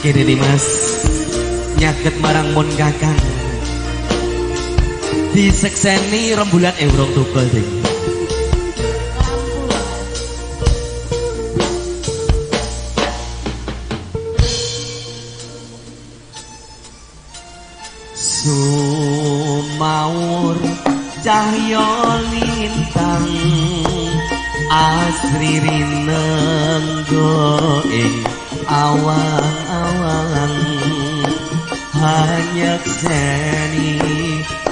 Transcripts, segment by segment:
Kene Dimas nyaket marang mon kakang disekseni rembulan urung tukul ding Sumaur cahya lintang asri rinenggo ing awang-awang hanya seni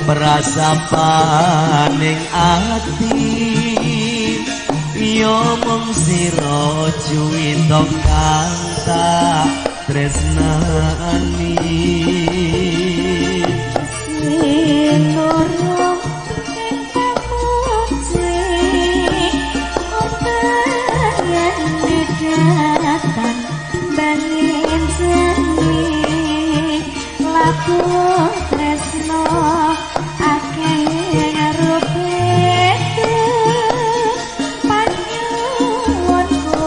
merasa paning ati yo mung sira juwita kang tak tresnani tresno akeh rupetu panyuwunku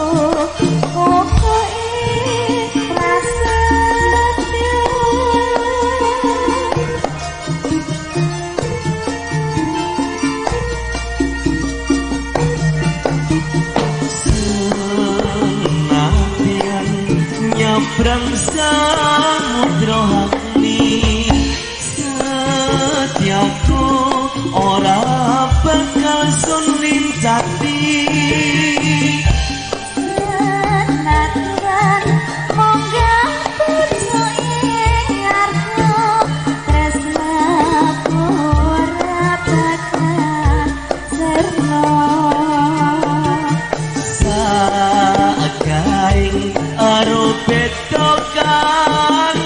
pokoke prasetyo senadyan nyebrang samudra setiaku ora bakal sun lincati senaturan monggah pucuk ing arko tresnaku ora bakal serno sagaing arupe tokan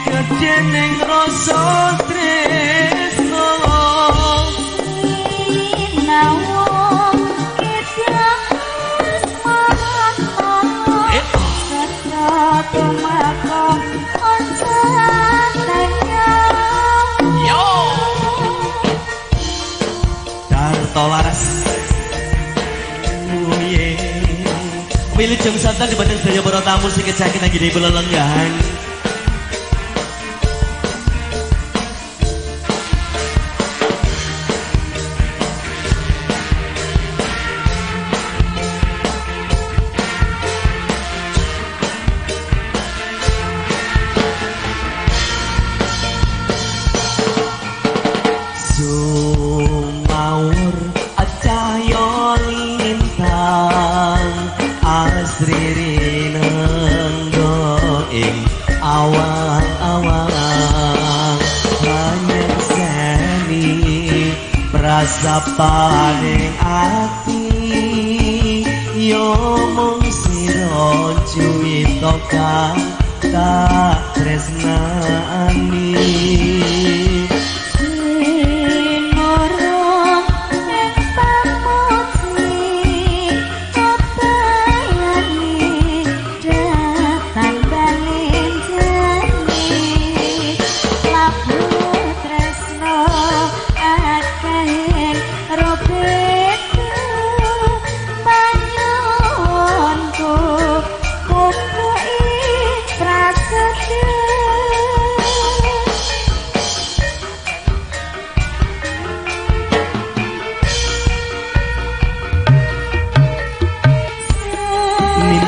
kejeneng rasa tresno sinawung kita semangat setra tumako onca tanya yo Darto Laras Wilujeng santan di badan sedaya para tamu sing kejakin lagi di pelelenggahan Sumaur cahya lintang asri rinenggo ing awang-awang hanya seni rasa paning ati yo mung sira juwita kang tak tresnani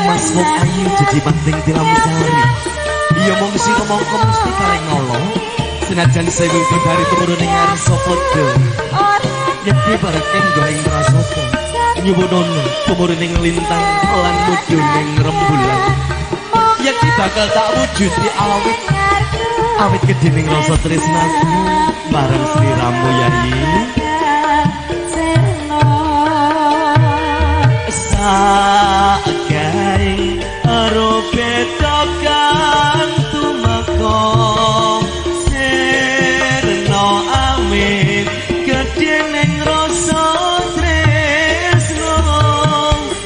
Mas wong ayu jadi penting dilamsari iya mong sira mongko mesti kaleng nolo senajan sewu dari turun ing ngarsa padha yekti bareng going prasoto nyuwunono tumurining lintang lan mudhuning rembulan yekti bakal tak wujudi awit gedhening rasa tresnaku marang Sri Ramu Yayi sagai arupe tokan tumako serno awit gedhening rasa tresno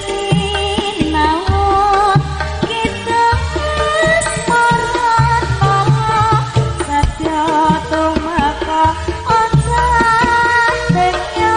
sinawung kita semangat satya tumako onca tenya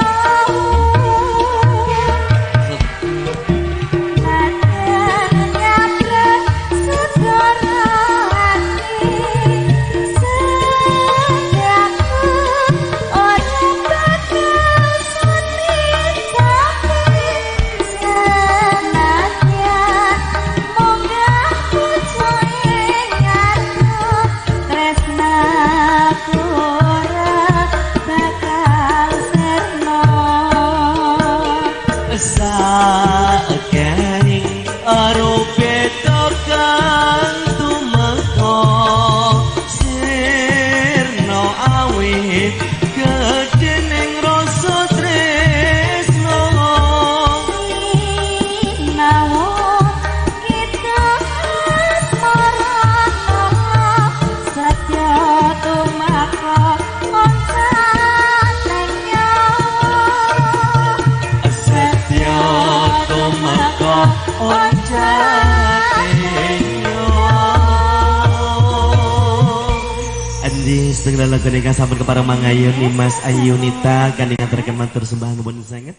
Jalala kenika sampun kepada Mangayu nih Mas Ayunita kandingan terkeman tersembahan nuwun sanget.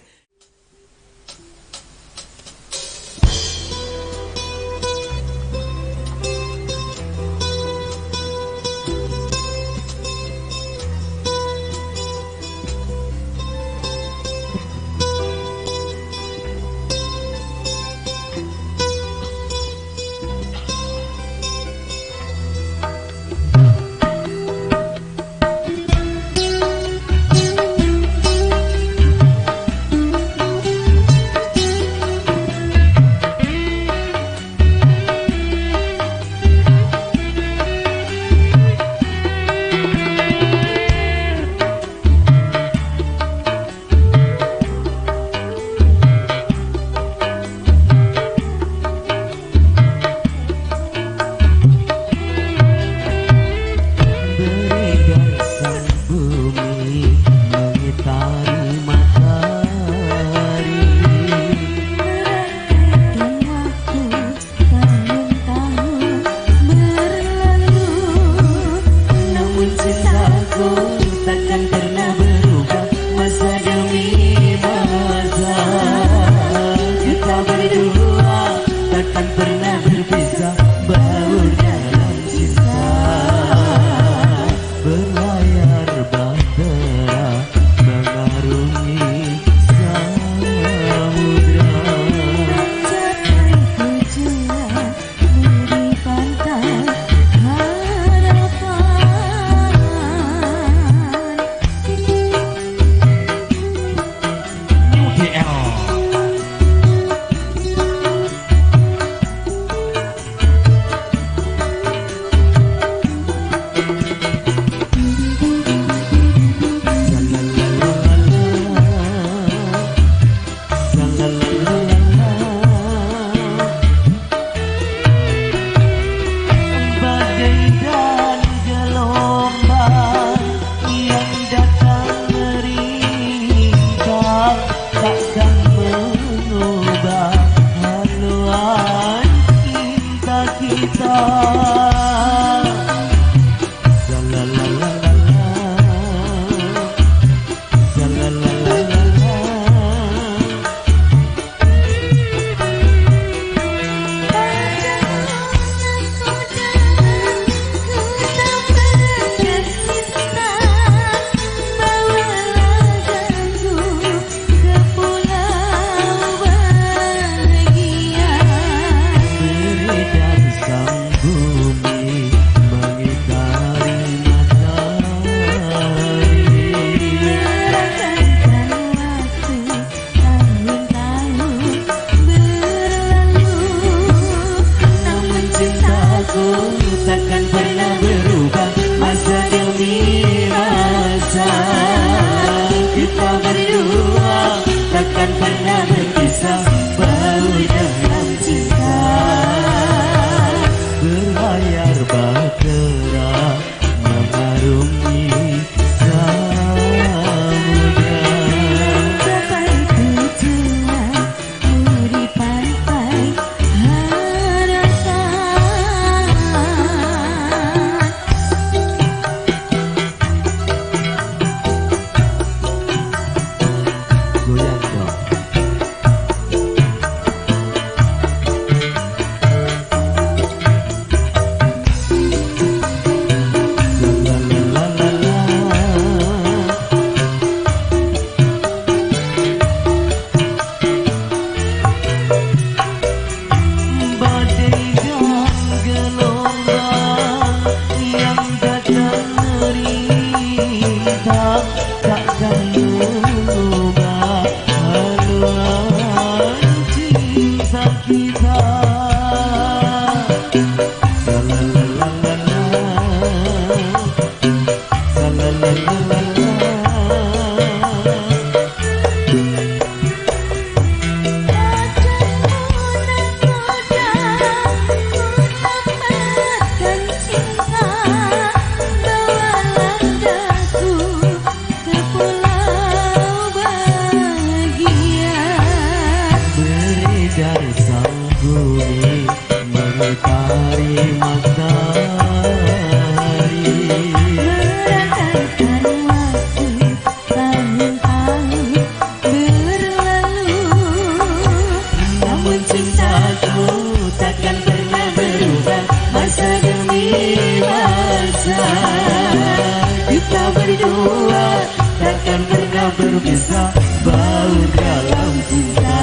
berpisah baur dalam cinta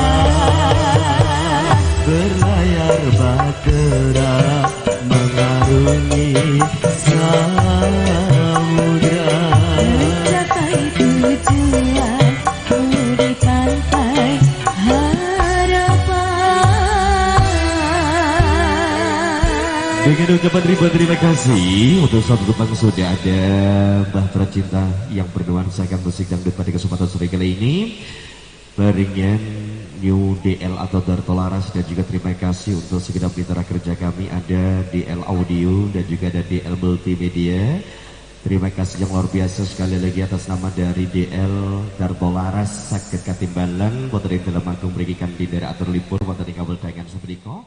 berlayar bahtera mengarungi samudra mencapai tujuan di pantai harapan. Dengan ucapan ribuan terima kasih untuk satu teman sudah ada Mbah Pracinta yang bernuansakan musik dangdut pada kesempatan sore kali ini barengan New DL atau Darto Laras, dan juga terima kasih untuk segenap mitra kerja kami, ada DL Audio dan juga ada DL Multimedia. Terima kasih yang luar biasa sekali lagi atas nama dari DL Darto Laras sakit katimbalan boten ing dalam agung mriki kanthi daerah atur lipur wonten ing kabel dayangan sapunika.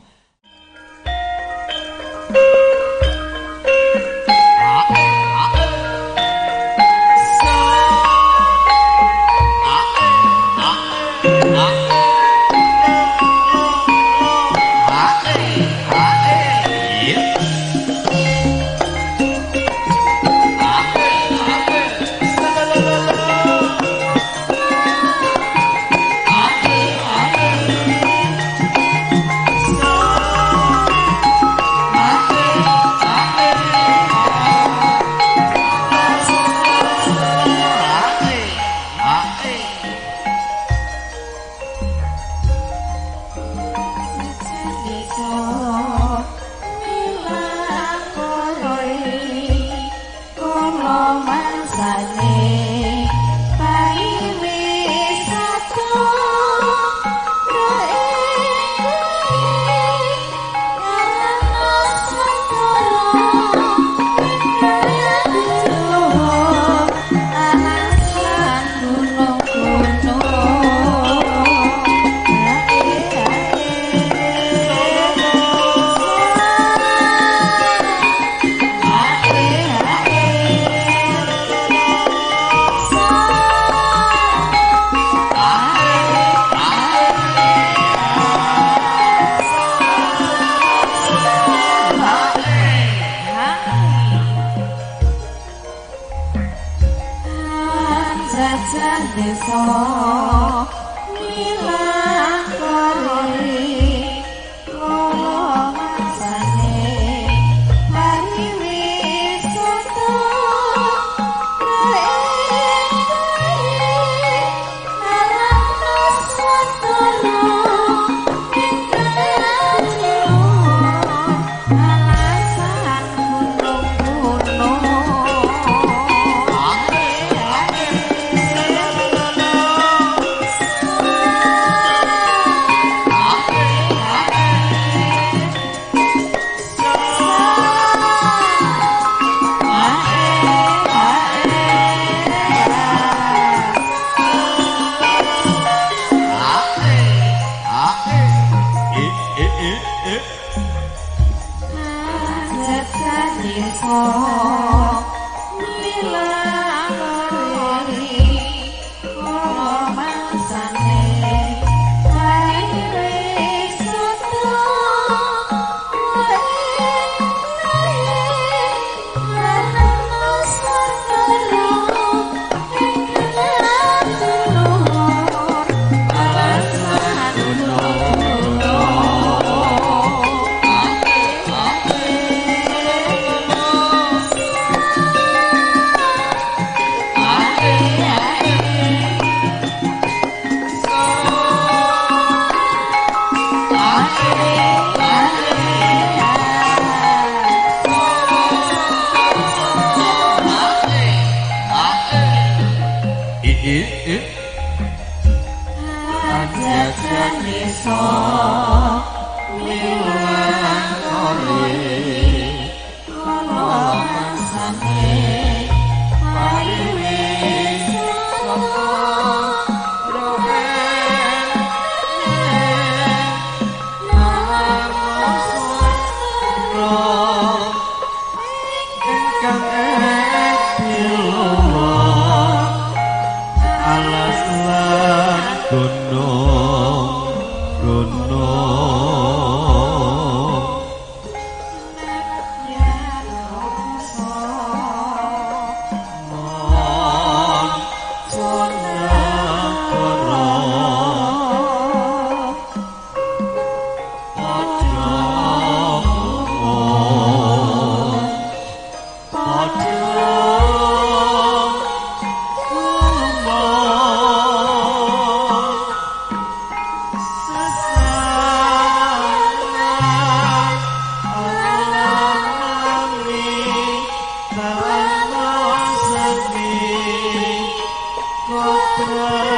Padha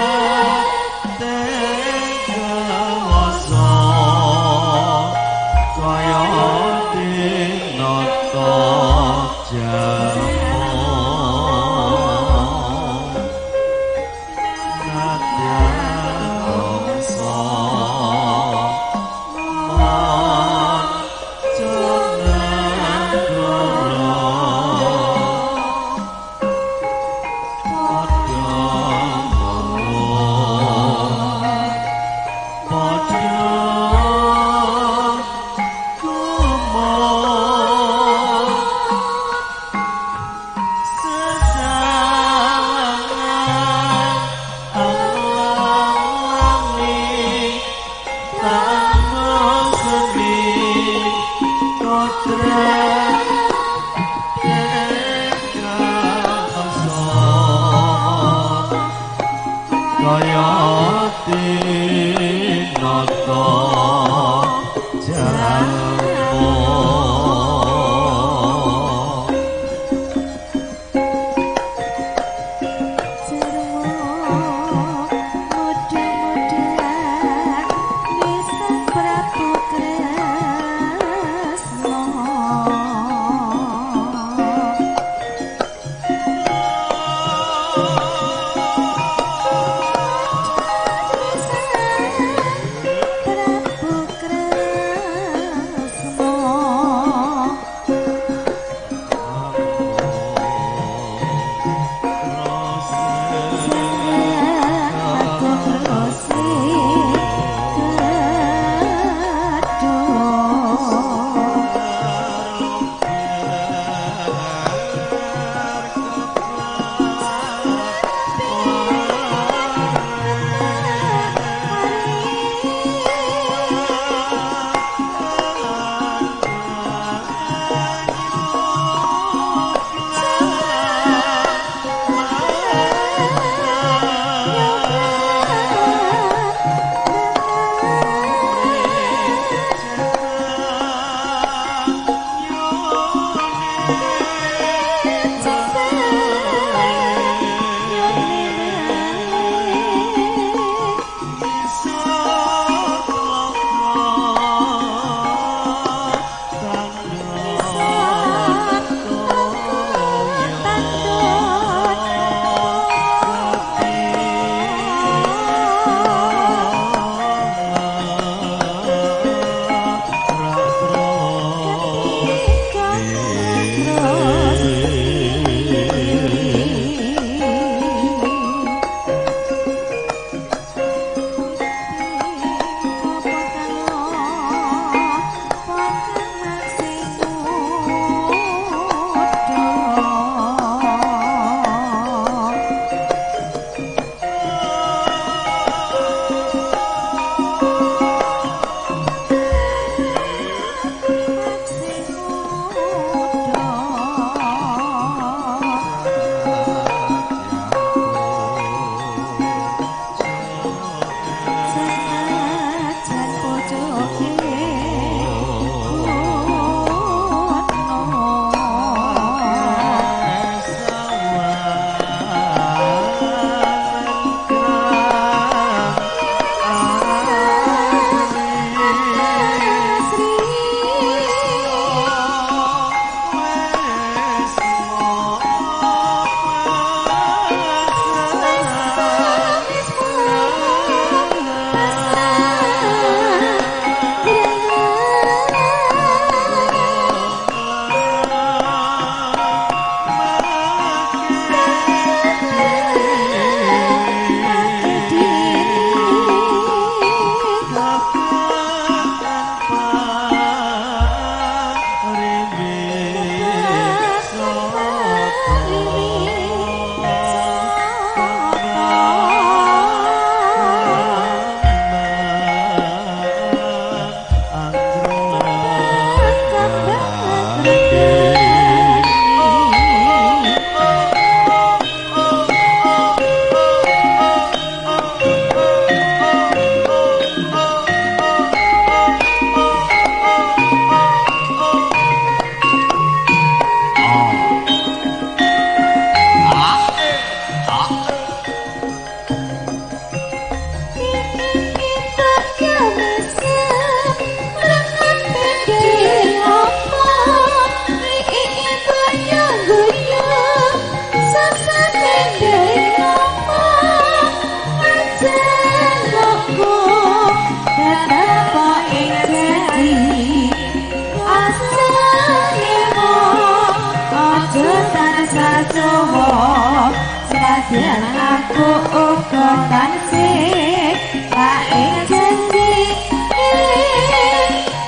Senadyan aku uga tansih laing janji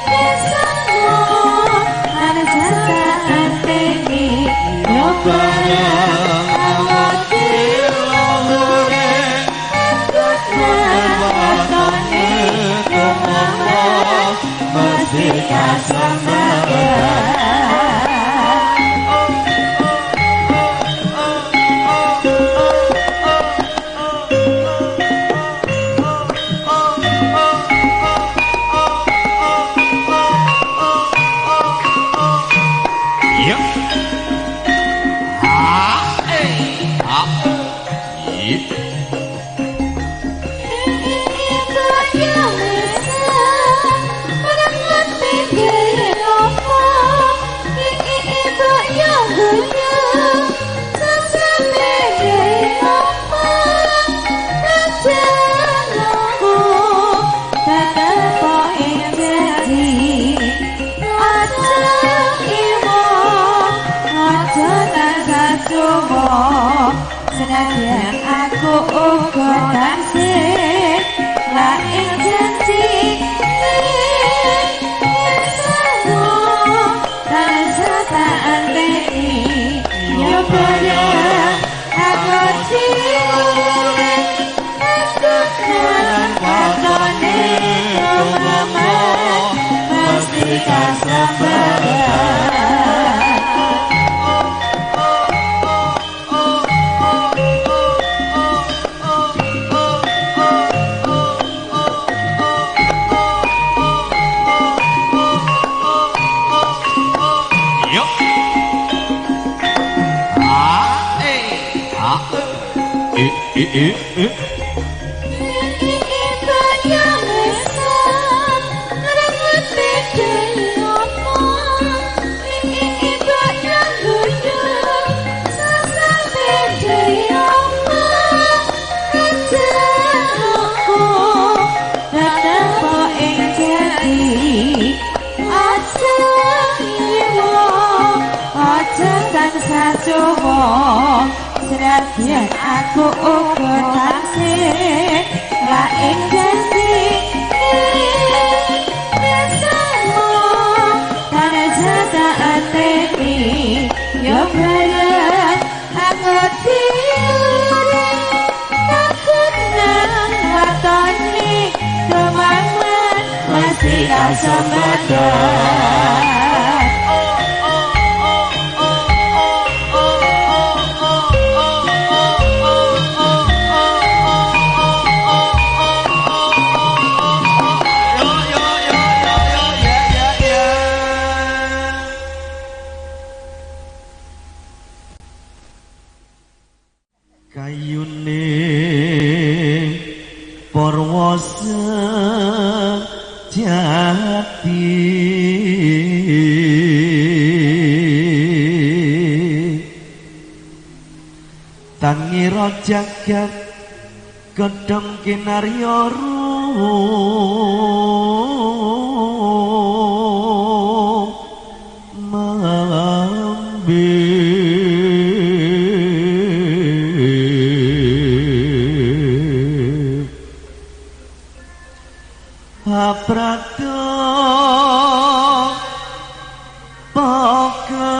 bersama lan jasa anteni yo bareng awake lore watone kemana mesti kasamaran. Senadyan aku uga tansih laing janji bersama lan jasa anteni yo bareng aku diure aku kan watone mama mesti kasamaran. Senadyan aku uga tansih laing janji bersama lan jasa anteni yo bareng aku diure takut nang watone kemangan mesti kasamaran. Kayune Purwasa jati tangira jagat gedhong kinarya mambe Prado Boga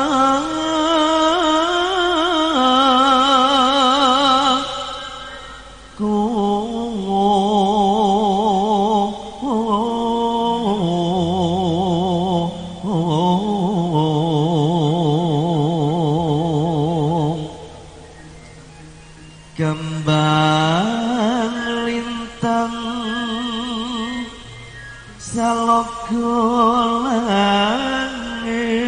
Kembang lintang Salogo langit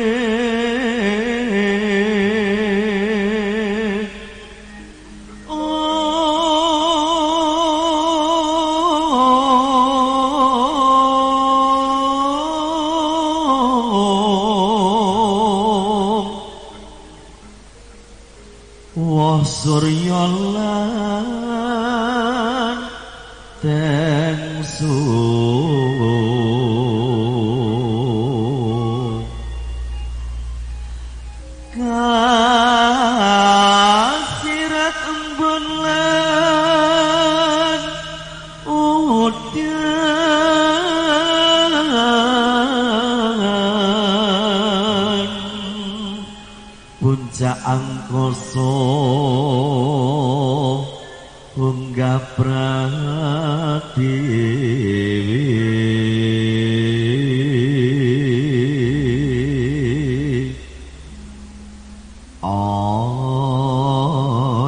Wah surya lan tengsun kasirat embun rasa unggah pratiwi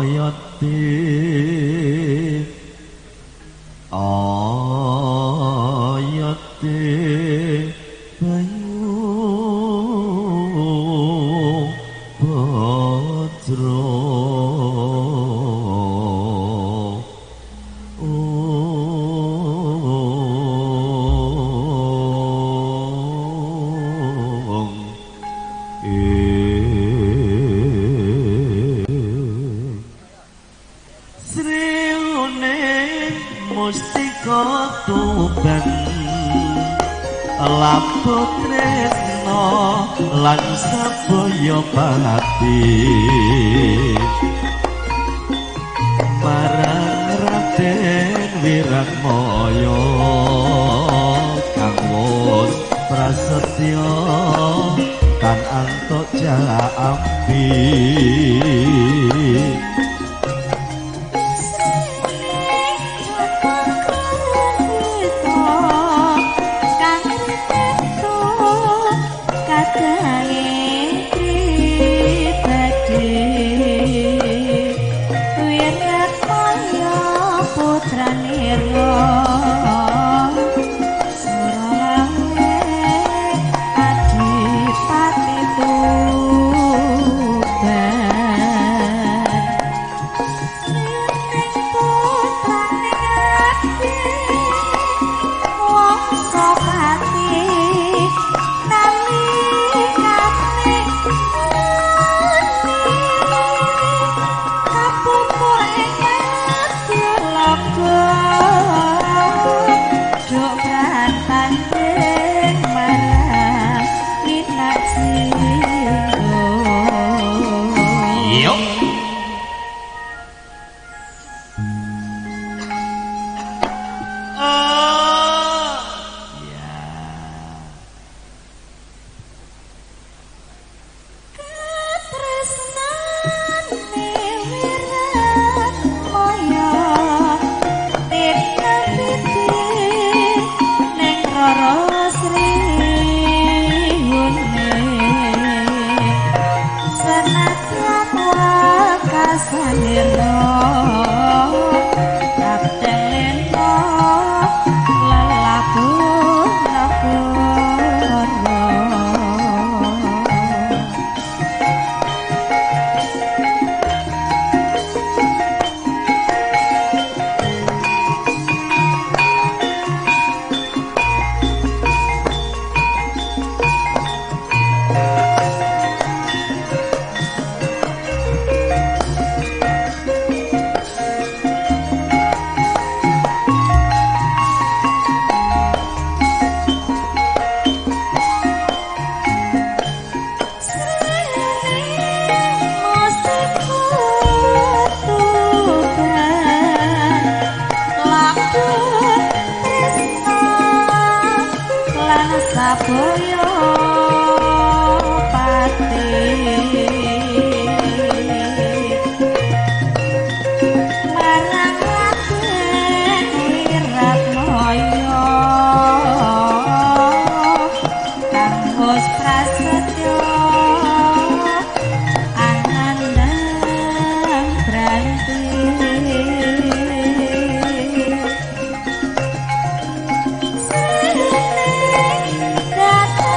ayate ayate bayu Bajra Sriune mustika tuban lapo tresno lan sabaya pati marang Raden Wiratmaya kang wus prasetya kan antuk jambi That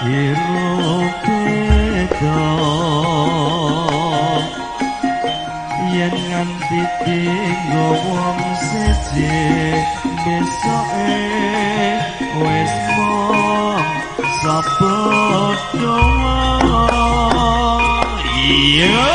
hirup beda yen nganti tinggo wong siji besoke wis mong sapa doa iya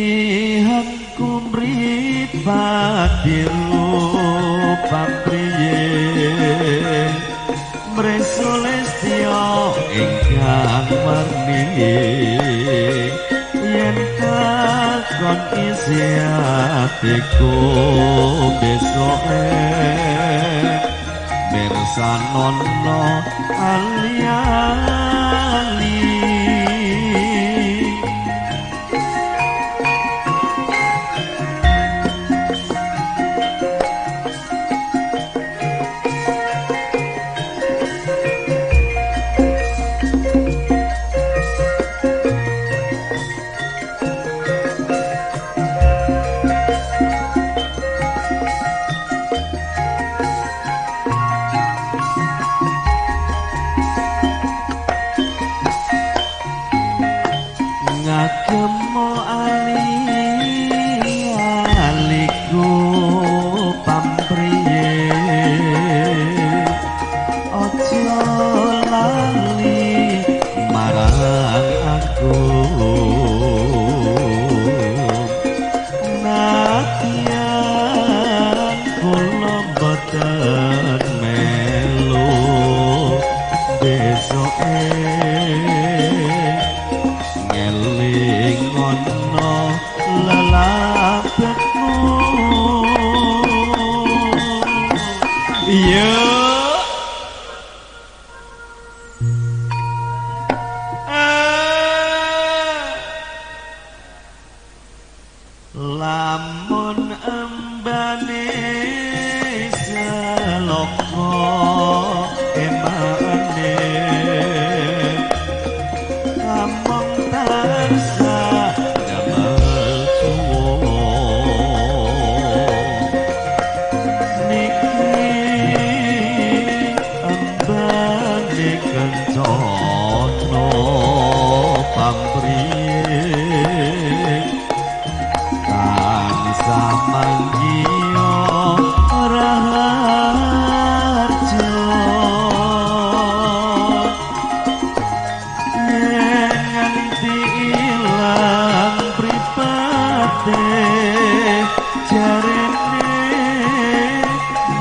pilihanku mripat dirupa priye mresulestya ingkang warni yen takon isi atiku besoke mirsanono ali-ali ngagemo ali-aliku pampriye aja lali marang aku nadyan kula boten melu besoke ngelingono lelapetmu iya lamun embane seloko emane among tarsa damel tuwo niki ambane kencana pampriye tansah manggiya raharja nganti ilang pripate jarene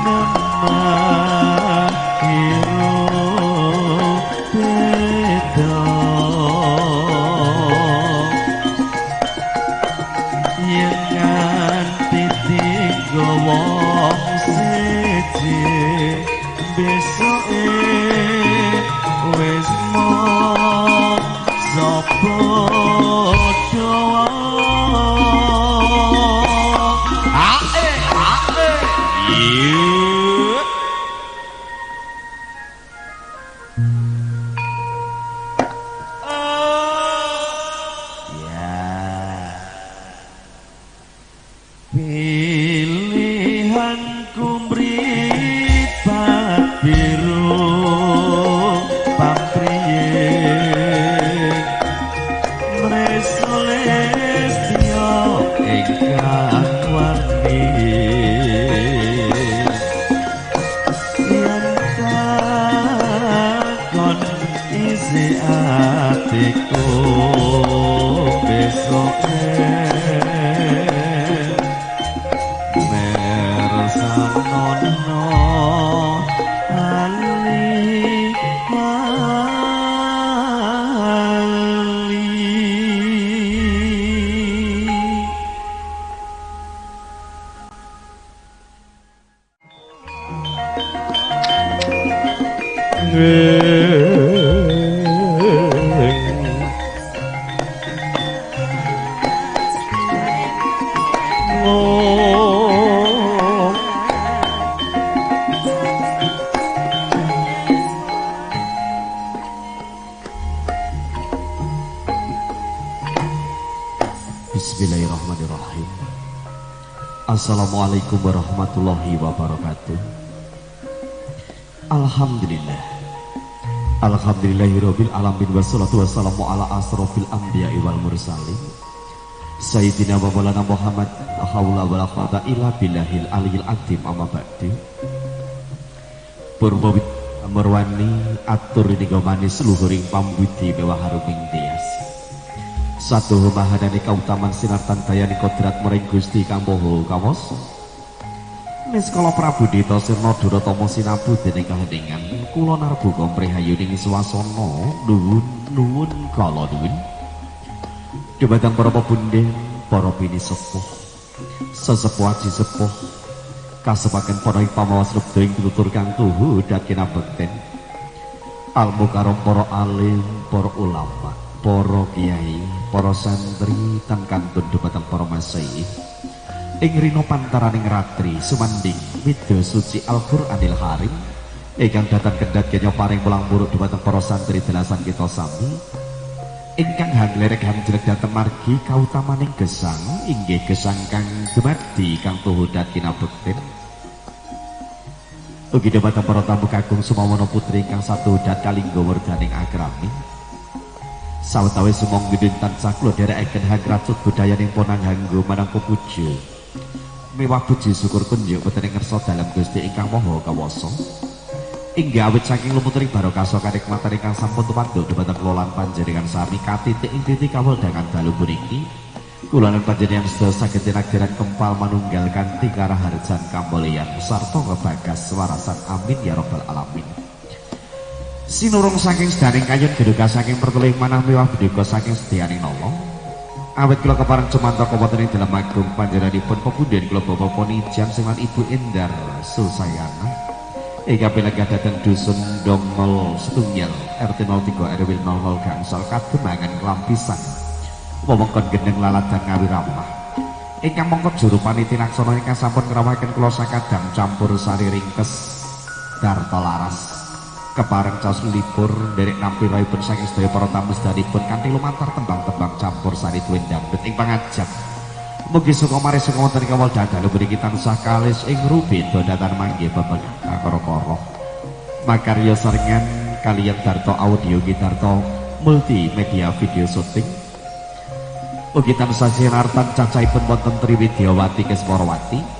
nemah hirup beda yen nganti tiga wong siji besoke wis mong sapa doa iya pilihanku mripat biru pampriye mresulestya ingkang warni yen takon isi atiku besoke mersanono Bismillahirrahmanirrahim. Assalamualaikum warahmatullahi wabarakatuh. Alhamdulillah. Alhamdulillahirabbil alamin wassalatu wassalamu ala asrofil anbiya'i wal mursalin. Sayyidina wa maulana Muhammad la haula wala quwwata illa billahil aliyil azim amma ba'du. Purba merwani atur ning manis luhuring pambudi mewah haruming tias. Satu mahadani kautaman sinar tantayani kodrat mering Gusti Kang Maha Kawasa. Niskala Prabu Dita Sirna Duratama sinabu dening kaheningan kula narbu komprehayuning swasana nuwun kala nuwun. Dumateng para pepunden, para bini sepuh, sesepuh aji sepuh, kasepaken para pamawas lebda ing tutur kang tuhu dat kinabekten. Almukarom para alim, para ulama, para kiai, para santri tan kantun dumateng para masai. Ing rina pantaraning ratri sumanding midha suci Al-Qur'anil Karim ingkang datang kendhat kenya paring pulang muruk dumateng para santri delasan kita sami. Ingkang hanglerek hanjlek dhateng margi kautamaning gesang inggih gesang kang dumadi kang tuhudat kinabekten. Ugi dumateng para tamu kakung sumawana putri ingkang satuhudat kalingga werdaning agrami. Sawetawis sumong gedhen tansah kula dherekaken hangratut budayaning ponang hanggo manang puja. Mewah puji syukur kunjuk wonten ing ngarsa dalem Gusti ingkang Maha Kawasa. Inggih awit saking lumutering barokah kanikmatan ingkang sampun tumandu dumateng kula lan panjenengan sami katitik ing titik kaweldangan dalu puniki. Kula lan panjenengan sedaya saged tinagderan kempal manunggal kanthi karaharjan kamulyan sarta ngebagas swarasan amin ya rabbal alamin. Sinurung saking sedaning kayun gedhuka saking perkelih manah mewah bedheka saking sedyaning nala. Awit kula kepareng cemantaka wonten ing dalem agung panjenenganipun pepunden kula Bapak Ponijan Siman Ibu Endar Susayana. Ika pilegah dateng dusun Dongol Setunggal RT 03 RW 00 Gangsal Kademangan Kelampisan wewengkon Gendeng Laladang Ngawi Ramah. Ingkang mongko juru paniti laksana ingkang sampun ngrawakaken kula sakadang campur sari ringkes darta laras. Kepareng caos libur nderek nampi raipun saking sedaya para tamu sedanipun kanthi lumantar tembang-tembang campur sari tuwin dangdut ing pangajap. Mugi suka mari suka wonten ing awal dalu mriki tansah kalis ing rupi dodatan manggih bebek karo-karo. Makarya saringan kaliyan Darto Audio Gitarto Multimedia Video Shooting. Ugi tansah sinartan cacahipun wonten Triwidyawati Keswarawati.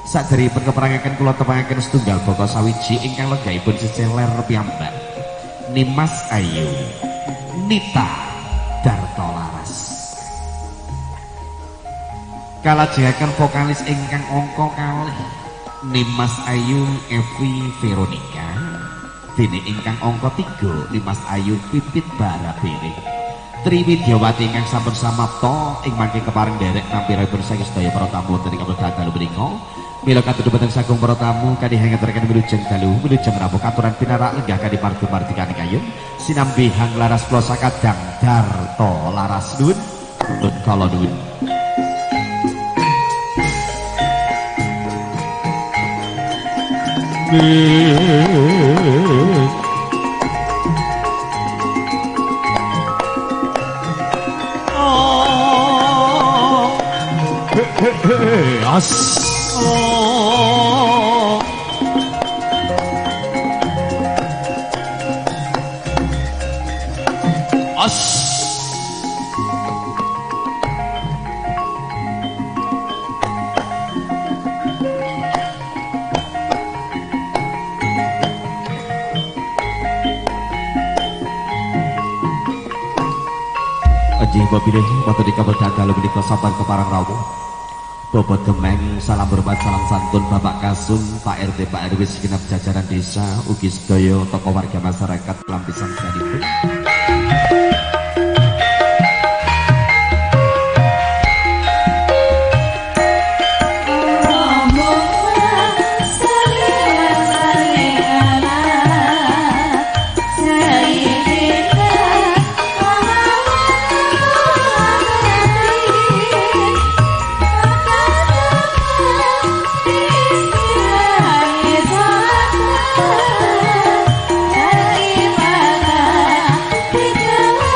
Saderipun keperangaken kula tepangaken setunggal baka sawiji ingkang legaipun sisih ler piyambak. Nimas Ayu Nita Darto Laras. Kalajengaken vokalis ingkang angka kalih Nimas Ayu Evi Veronica dene ingkang angka 3 Nimas Ayu Pipit Barabere. Triwidyawati ingkang sampun samapta ing mangke kepareng derek nampi raipun saking sedaya para tamu wonten ing dalu menika. Mila katut dumateng sagung para tamu kadhi hangetken wilujeng dalu wilujeng rawuh katuran pinarak lenggah kadhi margi-margikaning kayun sinambi hang laras kula sakadang Darto Laras nuwun kala nuwun. As Babilih wonten ing kabeh dalu menika sabar keparang rawuh. Bobot gemeng salam hormat salam santun Bapak Kasum, Pak RT, Pak RW segenap jajaran desa ugi sedaya tokoh warga masyarakat Kelampisan sedanipun. Terima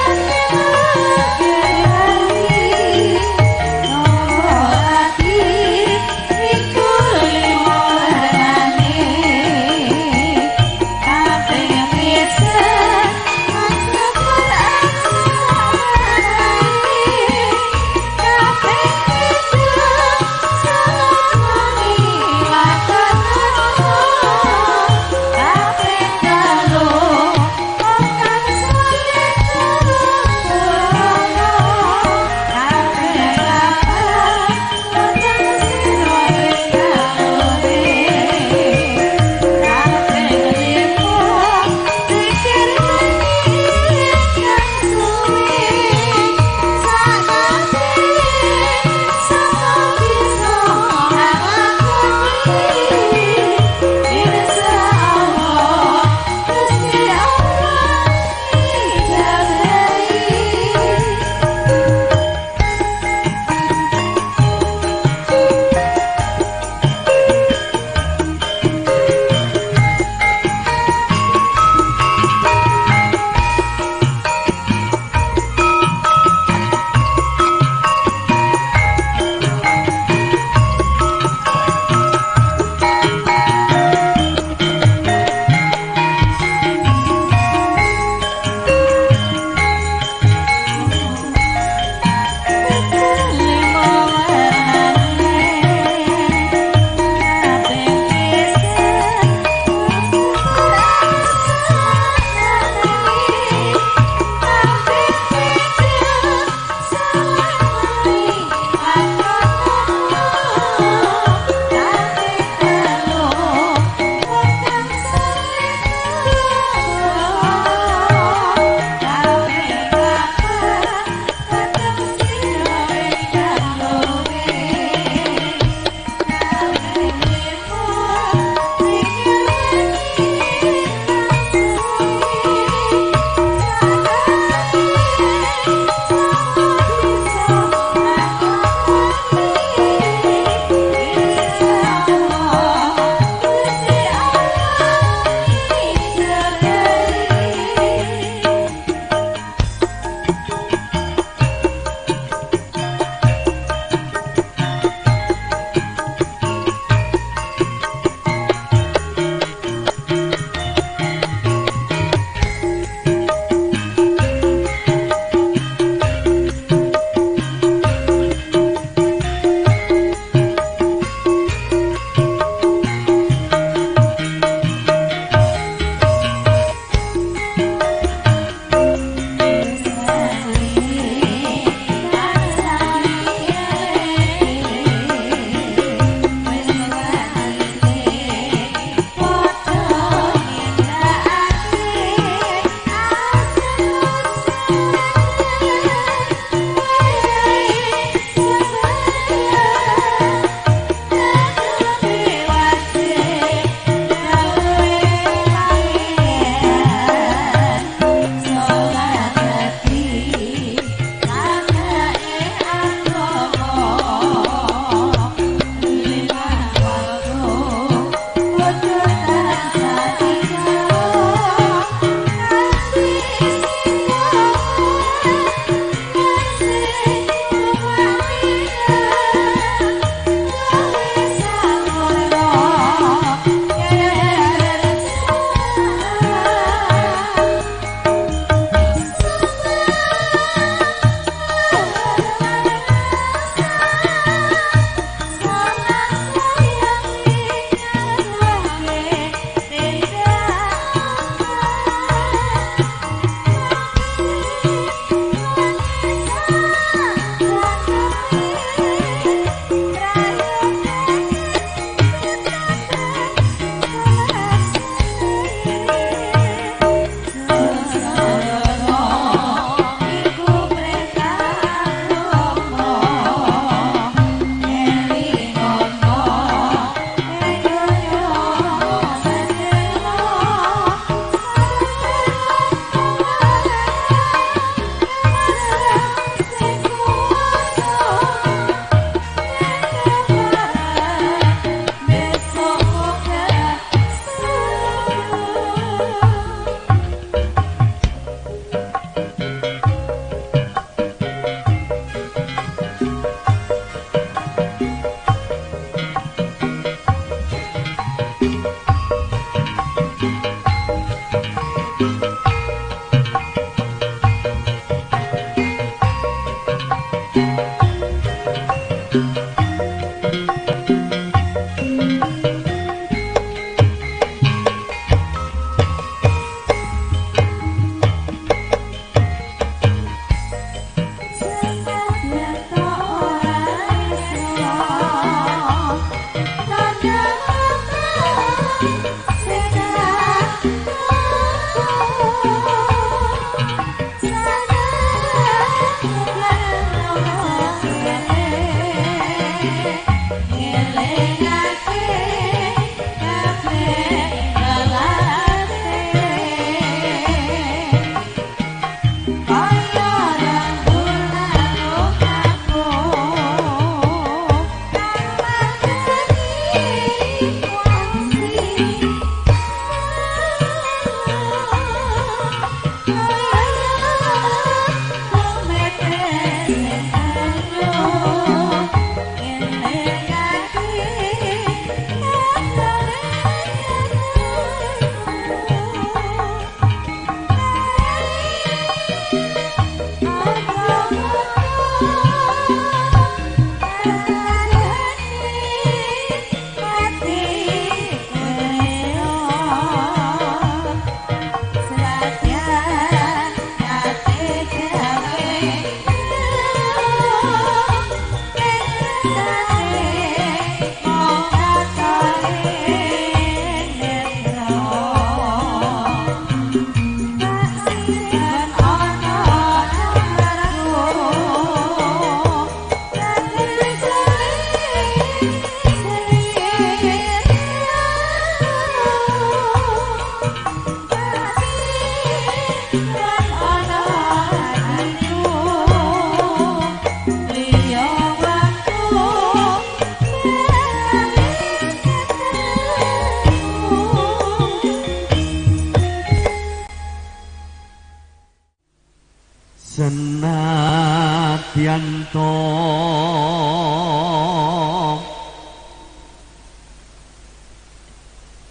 Senadyan to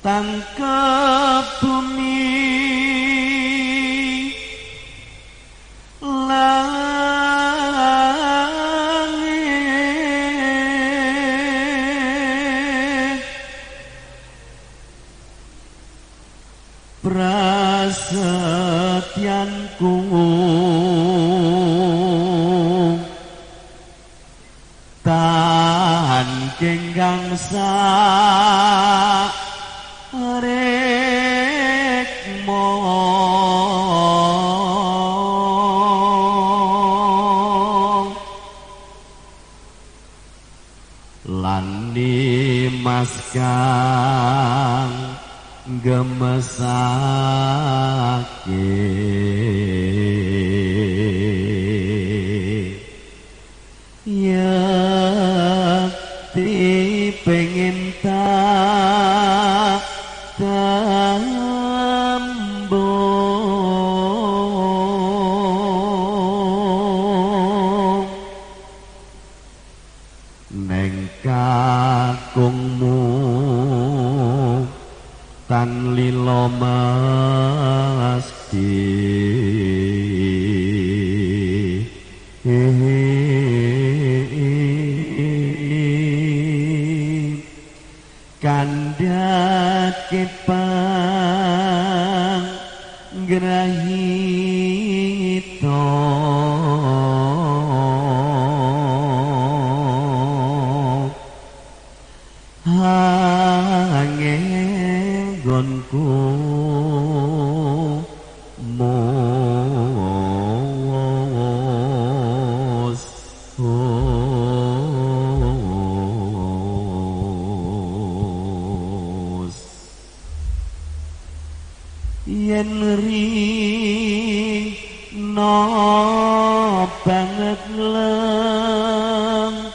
tangkep bumi langit prasetyanku Genggang sa rekmo lan dimas kang gemesake pengen tak tembung neng kakungmu tan lilo mesti kandhake panggrahita anggonku yen rino banget lenggono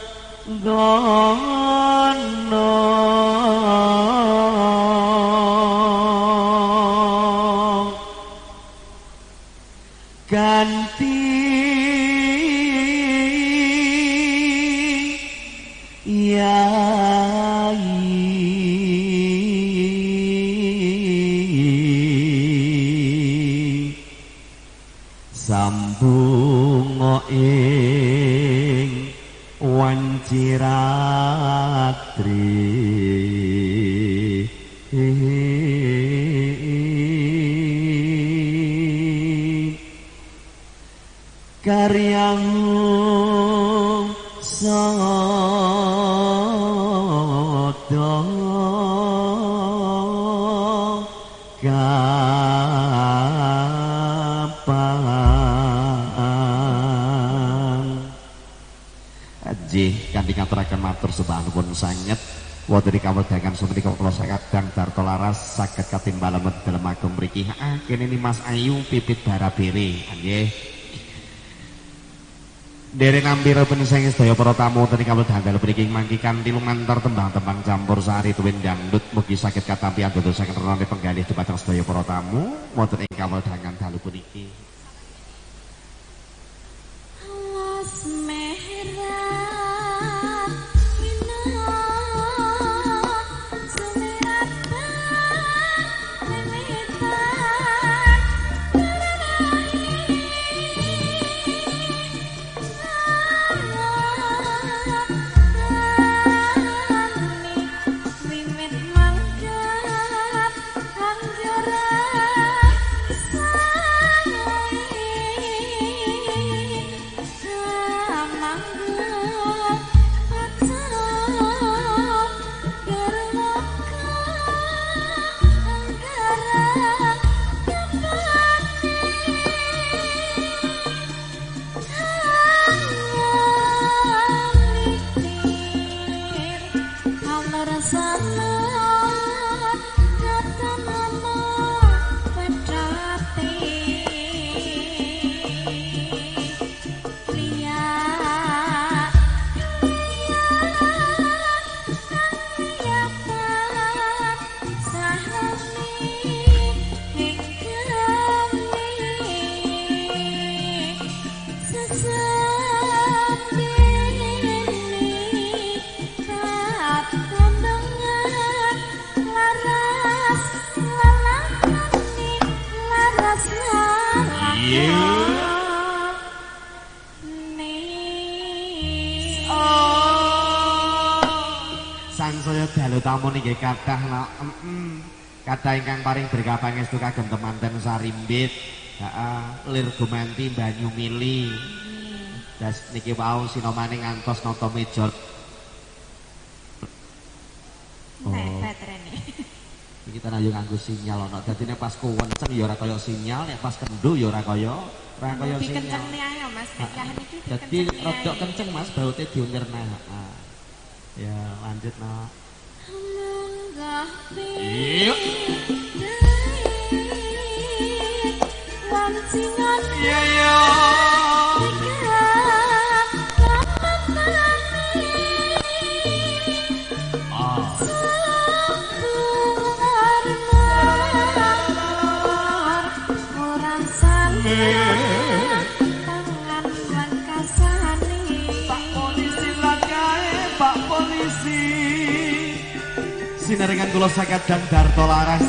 ganti sambungo ing wanciratri karyamu sodo kanthi ngaturaken matur sembah nuwun sanget wonten ing kawedahan samenika kula sakadang Darto Laras saged katimbalan dalem ageng mriki. Kene ni Mas Ayu Pipit Barabere nggih. Dereng ampira penisang sedaya para tamu wonten ing kawedahan dalem mriki mangki kanthi lumantar tembang-tembang campur sari tuwin dangdut mugi saged katampi andosaken renane penggalih dumateng sedaya para tamu wonten ing kawedahan dalu puniki. Sang salat kata nama pedati liya Sangsaya dalu tamu niki kathah la kathah ingkang paring berkah pangestu kagem temanten Sarimbit. Heeh, lir gumanti banyu mili. Das niki wau sinomane ngantos nata meja. Nek baterene. Iki tenan yo nganggo sinyal ana. Dadine pas kuwenceng ya ora kaya sinyal, nek pas kendho ya ora kaya sinyal. Kenceng li ayo Mas, nek yahen iki Dadi rada kenceng Mas, baute diunirna. Heeh. Ya, lanjut nak. Iya. Iya iya. Sinaringan kula sakadang Darto Laras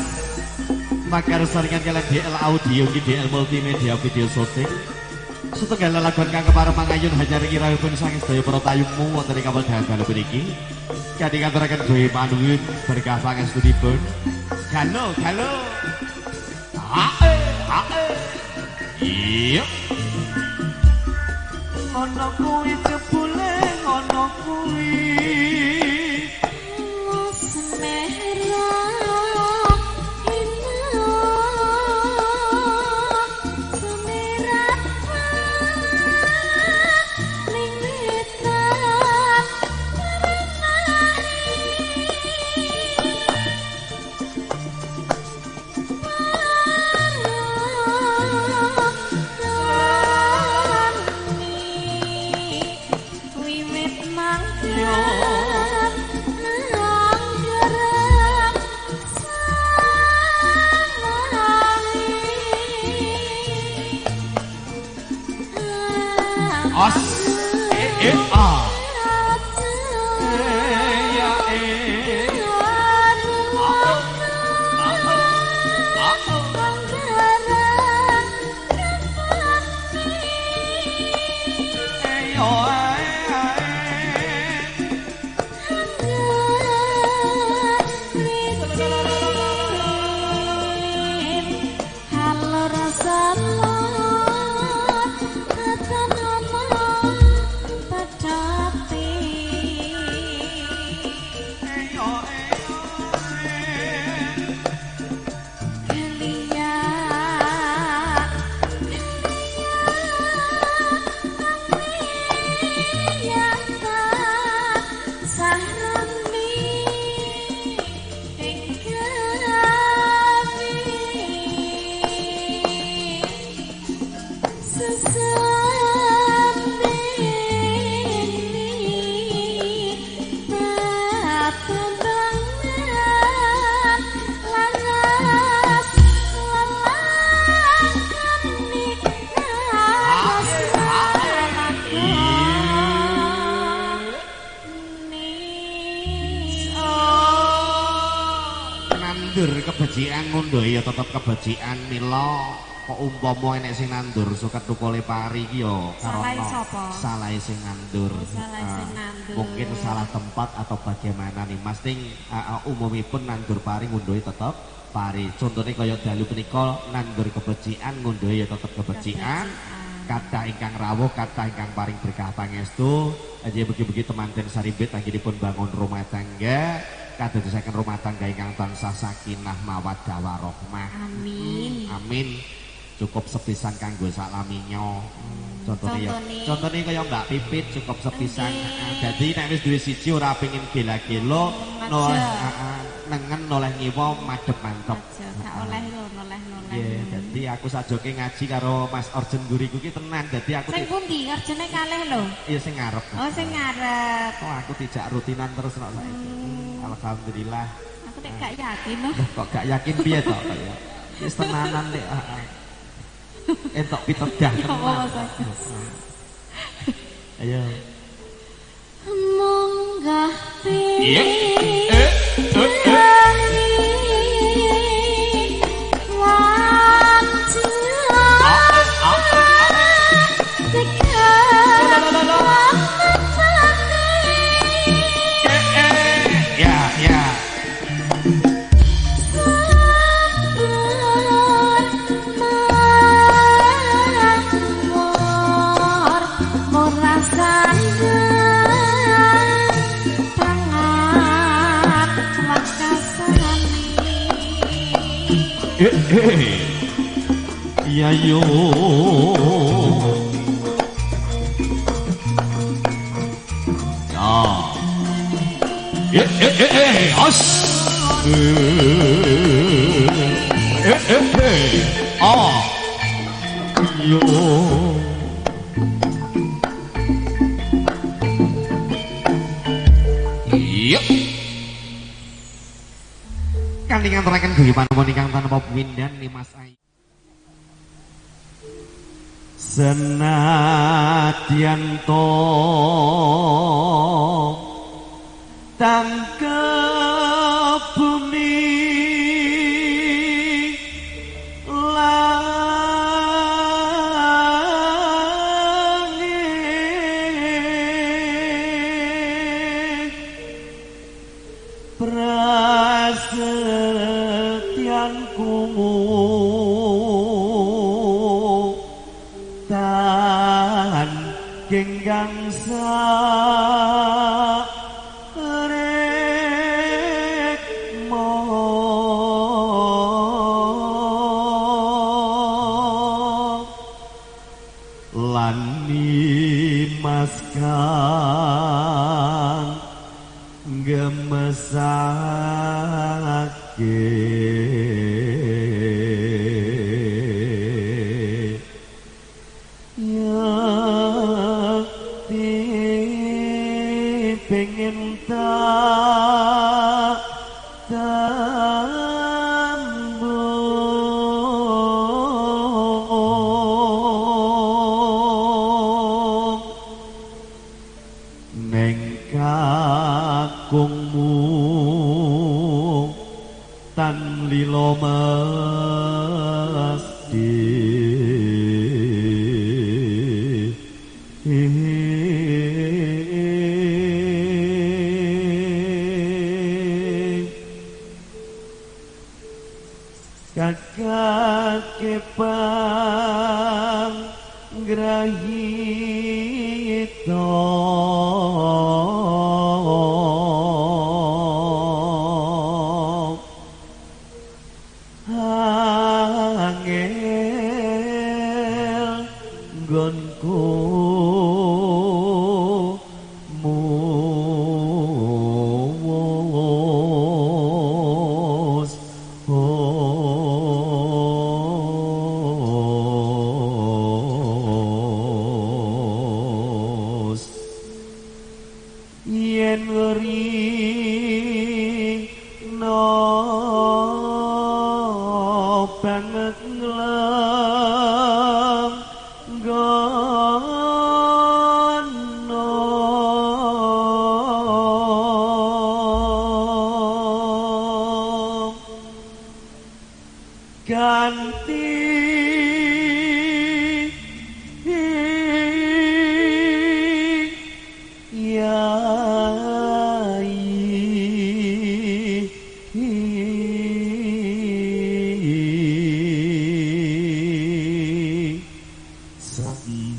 makar saringan kalian DL Audio DL Multimedia Video Shooting setunggal lelagon kang kepareng mangayun hanya ringi rawuhipun saking sedaya para tayungmu wonten ing kapal dalu mriki kanthi ngaturaken daya panuwun berkah pangestunipun galo hae iya ono kuwi jebule ono kuwi kebajikan ngono ya tetep kebajikan mila kok umpama enek sing nandur suket tukule pari iki ya karena salah sing nandur. Mungkin salah tempat atau bagaimana nih Mas ting umumipun nandur pari ngunduhi tetep pari. Contohnya kaya dalu punika nandur kebajikan ngunduhi ya tetep kebajikan. Kata ingkang rawuh, kata ingkang paring berkah pangestu. Aja bagi-bagi temanten Sarimbit anggenipun bangun rumah tangga. Kadosaken rumah tangga ingkang tansah sakinah mawaddah warahmah. Amin. Amin. Cukup sepisan kanggo saklaminyo. Contohnya kaya Mbak Pipit cukup sepisan. Jadi nek wis duwe siji ora pengin gela-gelo noleh nengen noleh ngiwa madhep mantep. Aja gak oleh lho noleh. Nggih, dadi aku sajoke ngaji karo Mas Orjen Guriku ki tenan. Dadi aku sing pundi Orjene kalih lho. Iya sing ngarep. Oh sing ngarep. Oh aku tidak rutinan terus nek saiki. Alhamdulillah. Aku nek gak yakin loh. Kok gak yakin piye to kaya. Wis tenanan nek entok pitedah tenan. Ayo. Munggah Iya. Ya yo ya as yo iya kanthi nganturaken guyuban ingkang tanpa windan Mas Ayu senadyan to tangkep bumi langit prasetyanku tan genggang rek mo lan mas kang gemesake pengen tak tambung neng kakungmu tan lilo mesti kakak kepang grahito angel gonku yen ngeri no banget ngelang gono ganti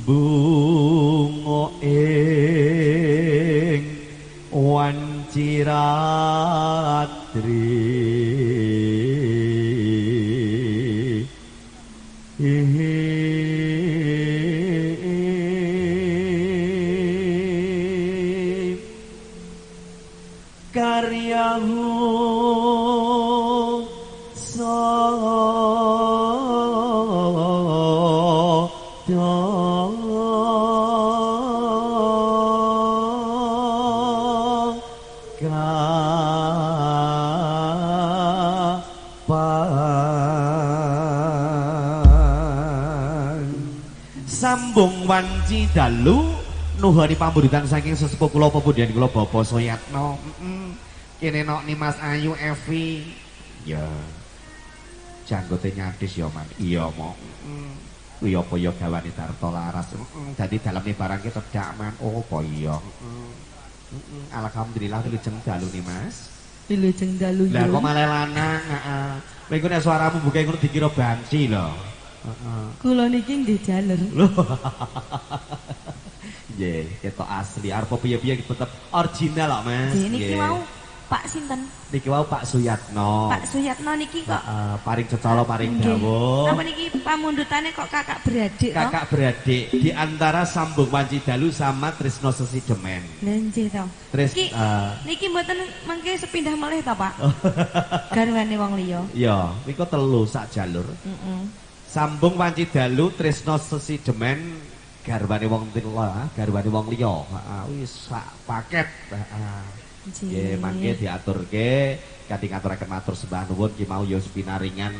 bungo ing wanciratri karyamu sambung wanci dalu nuhani pamburitan saking sesepuh kula pepudian kula Bapak Soyatno. Kene nok ni Mas Ayu Evi. Ya. Janggote nyadis ya, Man. Iya, Mo. Kuwi apa ya gawane Darto Laras. Dadi daleme barang ki tedak, Man. Oh, apa iya. Alhamdulillah wilujeng dalu ni, Mas. Wilujeng dalu Lah yo. kok malah lanang, heeh. Kowe nek suaramu buka ngono dikira banci lho. Heeh. Kula niki nggih jaler. Loh. Nggih, ketok asli. Arep piye-piye tetep original kok, Mas. Niki Nggih. mau Pak sinten? Niki wau Pak Suyatno. Pak Suyatno niki kok Paring cecala paring nggih. dawuh. Napa niki pamundutane kok kakak beradik toh? Kakak beradik di antara Sambung Wanci Dalu sama Trisno Sesidemen. Lha nggih to. Tris Niki mboten mengke sepindah malih to, Pak? Garwane wong liya. ya, niku telu sak jalur. Sambung Wanci Dalu Trisno Sesidemen garwane wong liya, garwane wong liya. Heeh, wis sak paket. Heeh. Nggih, mangke diaturke kanthi ngaturaken matur sembah nuwun ki mau ya pinaringan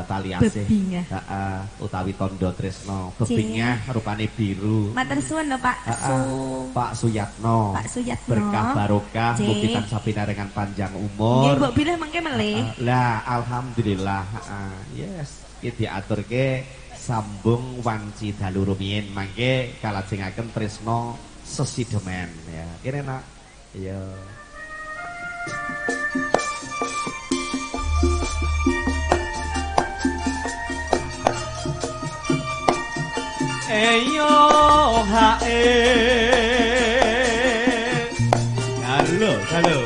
tali asih. Heeh, utawi tondo tresno. Bebingah rupane biru. Matur suwun lho, Pak. Pak Suyatno. Pak Suyatno. Berkah barokah mugi tansah pinaringan panjang umur. Nggih, mbok bilih mangke melih. Lah, alhamdulillah. Yes, iki diaturke Sambung Wanci Dalu rumiyin mangke kalajengaken tresno Sesidemen ya. Kene nak. Iya. Eyo hae. Halo, halo.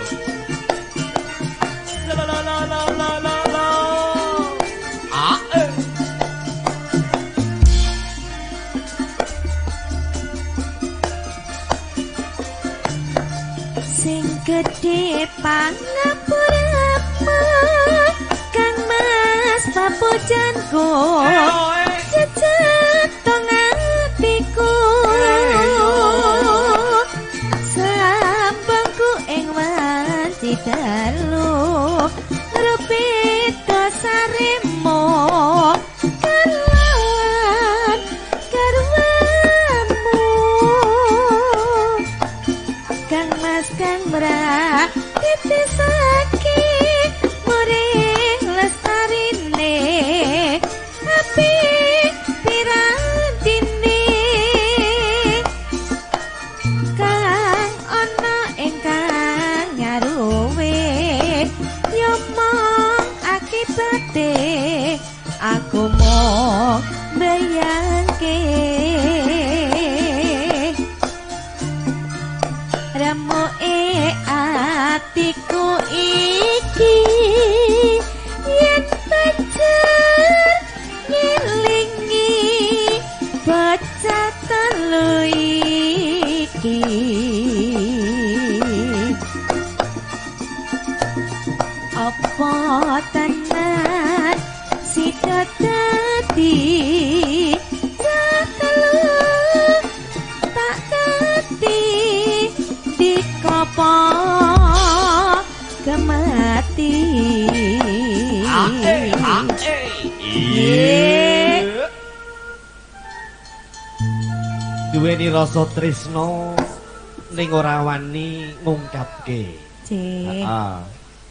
La la la la la la la. Sing gedhe pangapura Kang Mas papujanku jejak tong atiku sambangku ing wanci dalu rupita saremo kalawan garwamu Kang Mas Kang Bra titisake muring lestarine api pirantine Kang ana ingkang nyaruwe yomong akibate aku mung bayangke ramoe atiku iki yen pacar ngelingi bocah telu iki apa tenan sida dadi telu tak dadi dikopo kemati duweni rasa tresno ning ora wani ngungkapke. Heeh.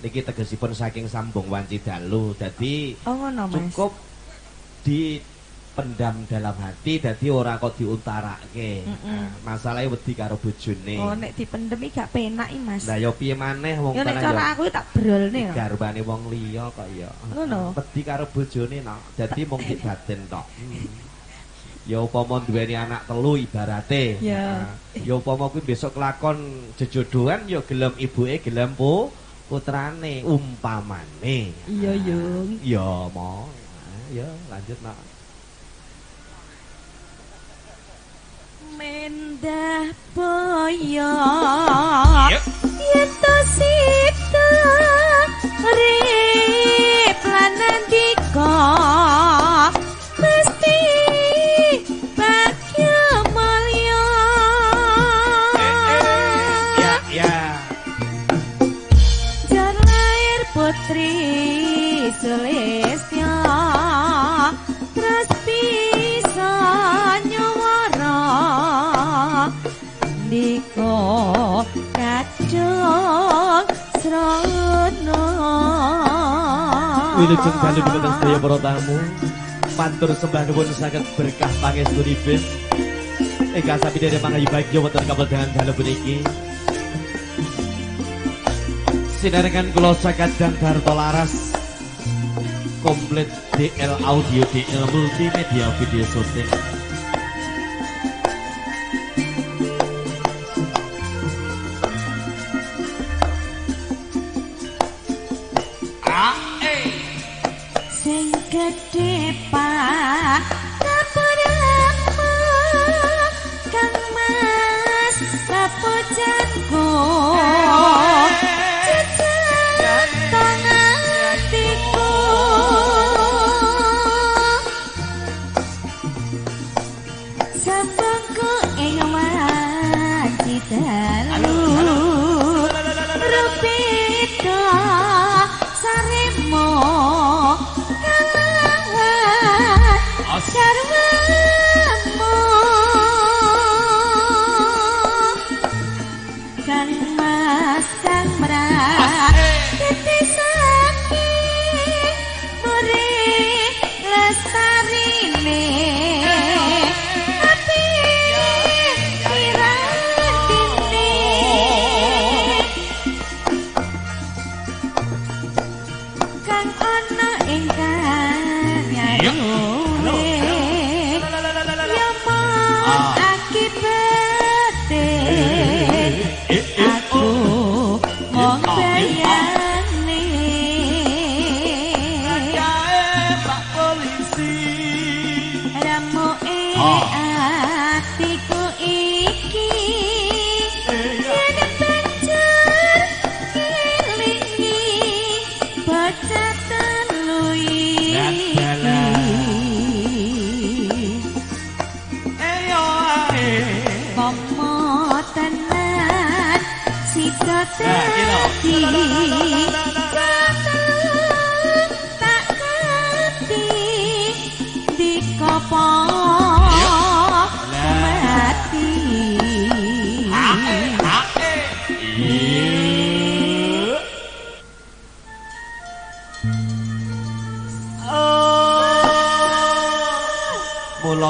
Niki tegesipun saking Sambung Wanci Dalu. Dadi cukup dipendam dalam hati dadi ora kok diutarake. Masalahe wedi karo bojone. Oh nek dipendem iki gak penak iki Mas. Lah ya piye maneh wong ya nek cara aku tak brolne kok. Garbane wong liya kok ya. Ngono. Wedi karo bojone no. Dadi mung batin tok. Ya upama duweni anak telu ibarate. Ya. Ya upama kuwi besok kelakon jejodohan ya gelem ibuke gelem putrane umpamane. Iya, Yung. Ya mo. Ya lanjut nak. Mendah boyo yen to Sulistya terus bisa nyawara ndika kacung srana wilujeng dalu dhumateng sedaya para tamu matur sembah nuwun saged berkah pangestunipun ingkang sami dherek mangayu bagya wonten kabedahan dalu puniki sinarengan kula sakadang Darto Laras komplit DL audio DL multimedia video syuting sing gedhe pak kapurama kang mas kapujanku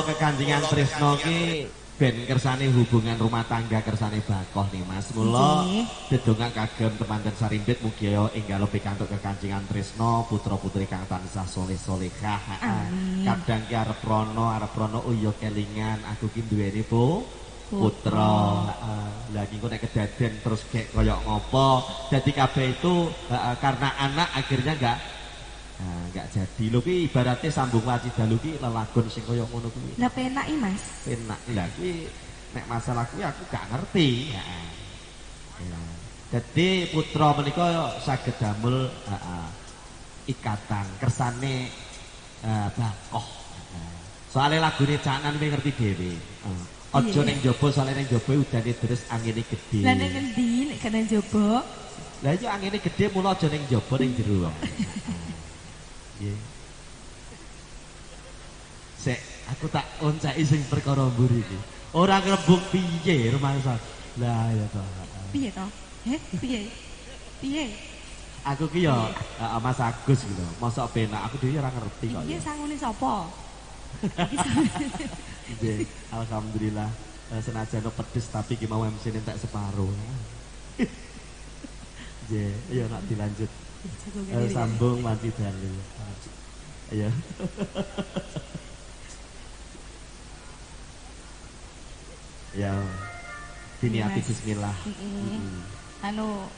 kekancingan Tresno ki ben kersane hubungan rumah tangga kersane bakoh nih Mas. Mula dedonga kagem temanten sarimbit mugi enggal pikantuk kekancingan Tresno putra-putri kang tansah soleh-solehah. Kadang ki arep rono uya kelingan aku ki duweni putra. Lah iki nek kedaden terus gek koyo ngopo. Dadi kabeh itu karena anak akhirnya enggak jadi lho ki ibaratnya sambung waci dalu ki lelagon sing kaya ngono kuwi. Lah penak iki Mas. Penak. Lah ki nek masalah kuwi aku gak ngerti. Heeh. Ya. Dadi putra menika saged damel ikatan kersane bakoh. Soale lagune canan kuwi ngerti dhewe. Aja ning jaba soale ning jaba udane deres angine gedhe. Lah ning endi nek kena jaba? Lah iki angine gedhe mula aja ning jaba ning jero. Nggih. Sek, aku tak oncaki sing perkara mburi iki. Ora ngrembug piye rumangsa. Lah ya to. Piye to? Piye? Piye? Aku ki ya Mas Agus iki lho. Mosok penak aku dhewe ora ngerti kok. Iki sangune sapa? Nggih, alhamdulillah senajan pedes tapi ki mau MC-ne tak separo. Nggih, ya nak dilanjut. Sambung mati dalu. Ayo. Ya. Diniati bismillah. Anu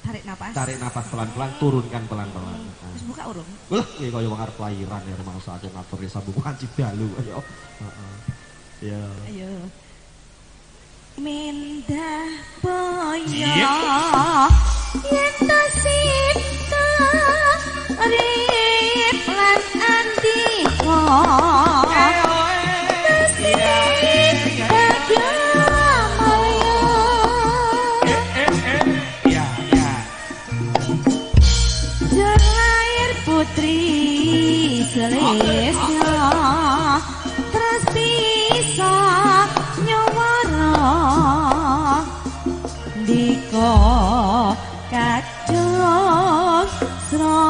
tarik napas. Tarik napas pelan-pelan, turunkan pelan-pelan. Wis buka urung? Wah, iki kaya wong arep lahiran ya rumangsa aku ngaturi sambung wanci dalu. Ayo. Ya. Ayo. Mendah boyo yen to sita rip lan andika Selesnya terus bisa nyawara diko kadung sronto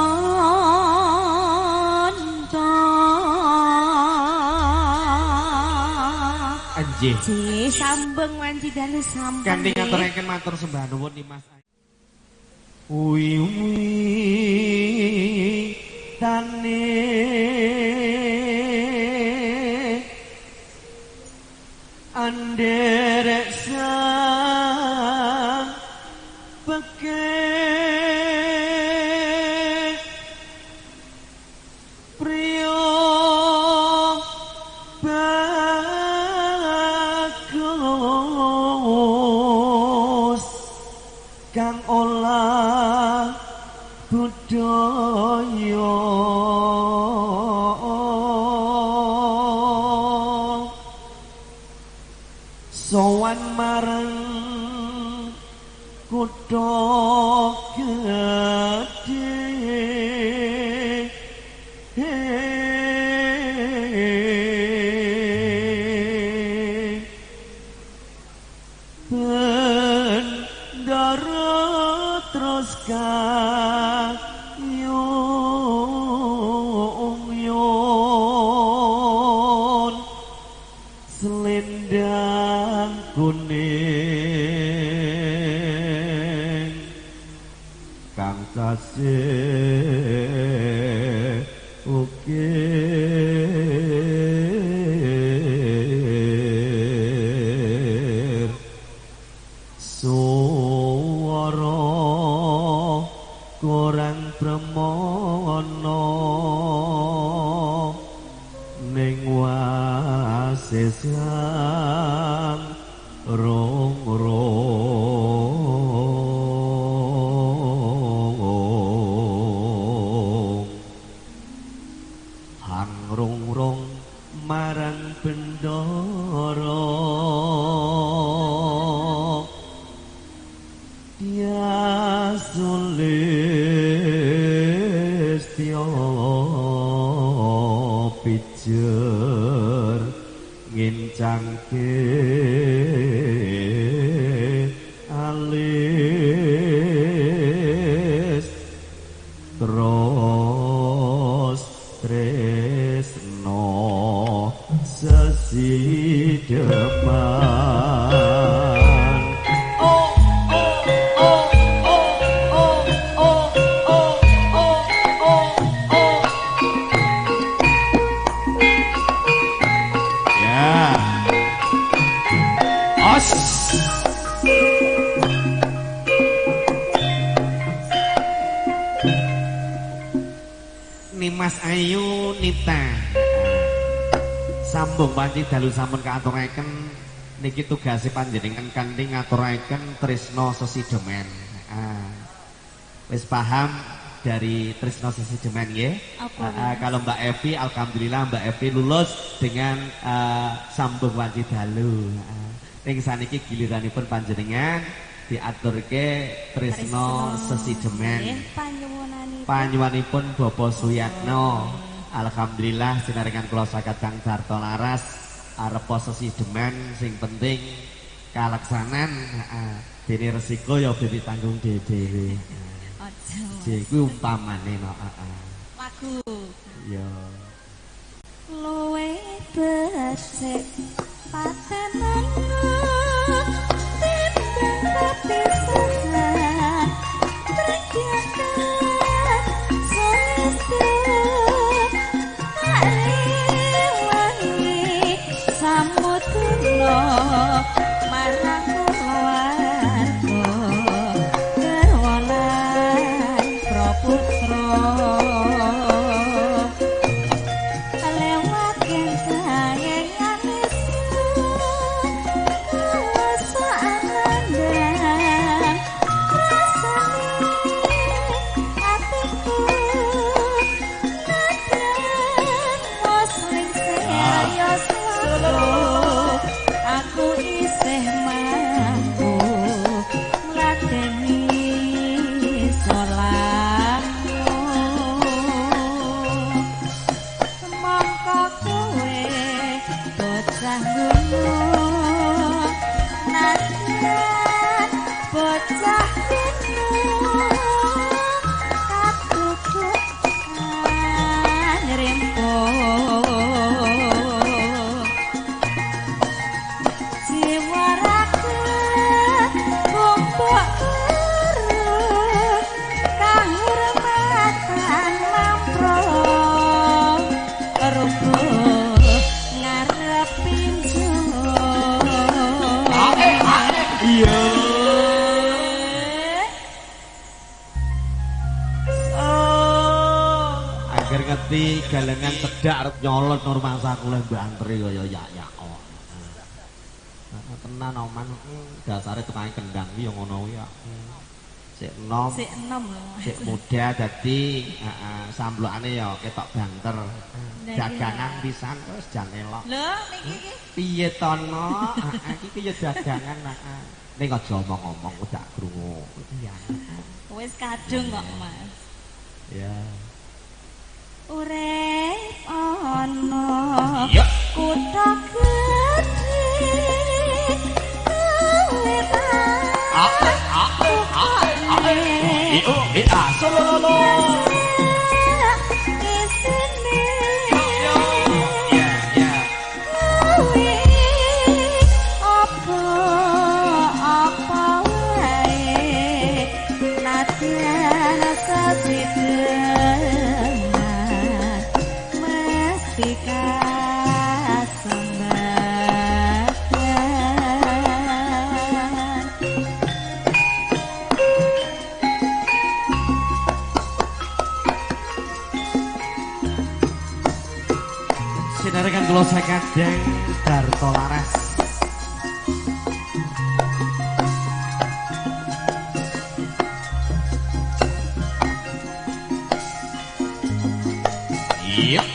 anjih sambung wanci dalu sambung kanthi ngaturaken matur sembah nuwun Mas Ui tane anderek sang peke priyo bagus kang olah budaya sowan marang kutha gedhe bendara terus kayung selendang kuning kang tasih ukir suara kurang premono ning wasesang rong-rong hang rong-rong marang bendara dia sulistyo pijer ngincangke alis terus tresno sesideman Nimas Ayu Nipta sambung panci dalu sampun kaaturaken niki tugase panjenengan kanthi ngaturaken tresna sesidemen wis paham dari tresna sesidemen nggih kalau Mbak Evi alhamdulillah Mbak Evi lulus dengan sambung panci dalu ning saniki giliranipun panjenengan diaturke tresna sesidemen panyuwanipun Bapak Suyatno alhamdulillah sinarengan kula saged Kang Darto Laras arepa sesidemen sing penting kalaksanan dene resiko ya dadi tanggung dhewe aja iku umpamane no lagu ya luwe becik patenan timbang kepisahan terjaga solestyo tak rewangi sambut kula marang keluarga garwa lan praputra lewat yang sayang ngeti galengan cedak arep nyolot nur mangsa kula mbantri kaya ya kok. Tenan oman dasare tukang kendang iki ya ngono kuwi ya. Sik enom. Sik enom lho. Sik muda dadi samblokane ya ketok banter. Dagangan pisan terus jan elok. Lho niki iki. Piye to no? Iki ya dagangan ning aja omong-omong udah krungu. Iya. Wis kadung kok, Mas. Ya. Urip ana kutha gedhe Sololo. Sinarakan kula sakadeng Darto Laras. Yep.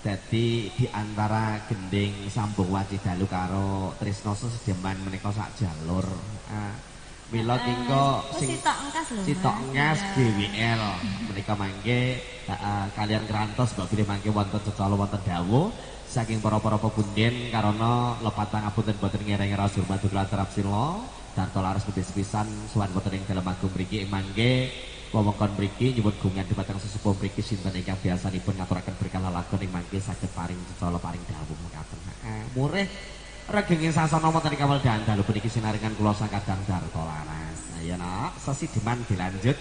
Dadi di antara gending sambung wajih dalu karo Trisno sejeman menika sak jalur. Mila kengko sing sitok engas GWL menika mangke kalian kerantos mbok bilih mangke wonten cecala wonten dawuh saking para-para pepunden karana lepatan ngapunten boten ngereng raos hormat kula terap sila Darto Laras pisan sowan wonten ing dalem agung mriki mangke wewengkon mriki nyuwun gungan dhumateng sesepuh mriki sinten ingkang biasanipun ngaturaken berkah lelagon ing mangke saged paring cecala paring dawuh mekaten. Murih regenging sasana wonten ing kawal dalu puniki sinaringan kula sakadang Darto Laras. Ayo nak sesideman dilanjut.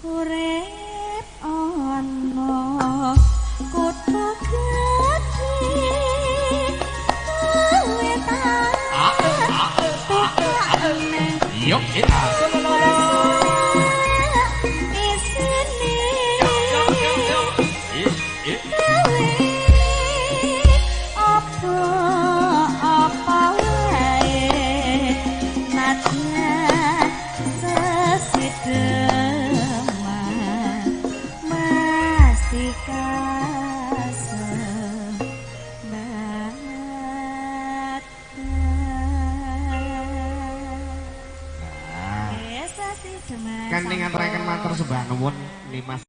Urip ana kutha gedhe Yuk, Mas. Kan ning ngaturaken matur sembah nuwun Mas.